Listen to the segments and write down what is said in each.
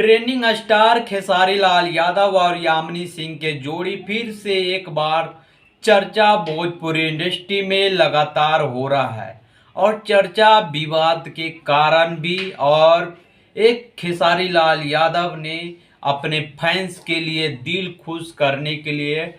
Trending star Khesari Lal Yadav और यामिनी सिंह के जोड़ी फिर से एक बार चर्चा भोजपुरी इंडस्ट्री में लगातार हो रहा है। और चर्चा विवाद के कारण भी। और एक खेसारी लाल यादव ने अपने फैंस के लिए दिल खुश करने के लिए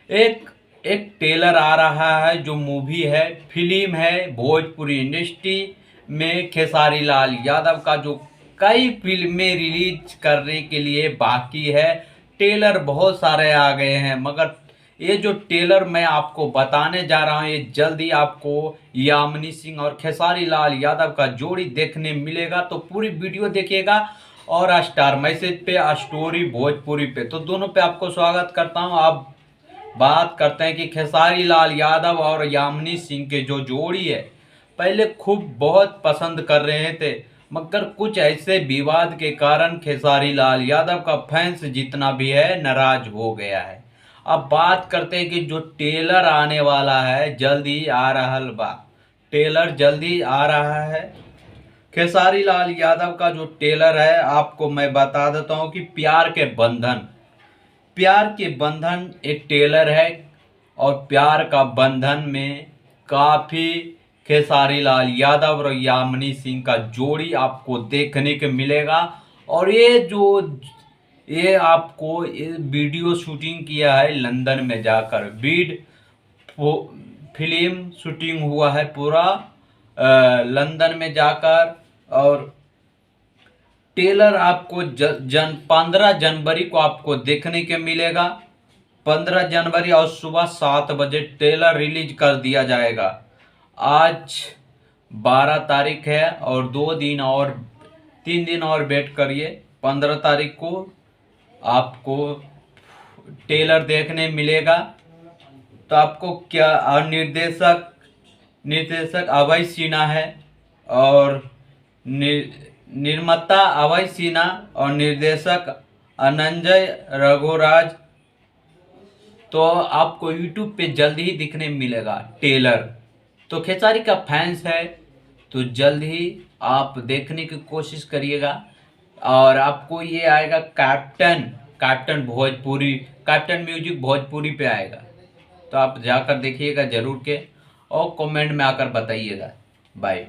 एक एक टेलर आ रहा है, जो मूवी है, फिल्म है भोजपुरी इंडस्ट्री में खेसारी लाल यादव का, जो कई फिल्में रिलीज करने के लिए बाकी है। टेलर बहुत सारे आ गए हैं, मगर ये जो टेलर मैं आपको बताने जा रहा हूँ, ये जल्दी आपको यामिनी सिंह और खेसारी लाल यादव का जोड़ी देखने मिलेगा। तो पूरी वीडियो देखिएगा। और स्टार मैसेज पे, स्टोरी भोजपुरी पे, तो दोनों पे आपको स्वागत करता हूँ। आप बात करते हैं कि खेसारी लाल यादव और यामिनी सिंह के जो जोड़ी है, पहले खूब बहुत पसंद कर रहे थे, मगर कुछ ऐसे विवाद के कारण खेसारी लाल यादव का फैंस जितना भी है नाराज हो गया है। अब बात करते हैं कि जो टेलर आने वाला है, जल्दी आ रहा बा, टेलर जल्दी आ रहा है। खेसारी लाल यादव का जो टेलर है, आपको मैं बता देता हूँ कि प्यार के बंधन एक टेलर है। और प्यार का बंधन में काफ़ी खेसारी लाल यादव और यामिनी सिंह का जोड़ी आपको देखने को मिलेगा। और ये आपको ये वीडियो शूटिंग किया है लंदन में जाकर, फिल्म शूटिंग हुआ है पूरा लंदन में जाकर। और टेलर आपको 15 जनवरी को आपको देखने के मिलेगा। 15 जनवरी और सुबह 7 बजे टेलर रिलीज कर दिया जाएगा। आज 12 तारीख है और 3 दिन और वेट करिए। 15 तारीख को आपको टेलर देखने मिलेगा। तो आपको क्या, और निर्देशक अभय सिन्हा है, और निर्माता अभय सिन्हा और निर्देशक अनंजय रघुराज। तो आपको यूट्यूब पे जल्द ही दिखने मिलेगा टेलर। तो खेसारी का फैंस है तो जल्द ही आप देखने की कोशिश करिएगा। और आपको ये आएगा कैप्टन म्यूजिक भोजपुरी पे आएगा। तो आप जाकर देखिएगा जरूर के, और कमेंट में आकर बताइएगा। बाय।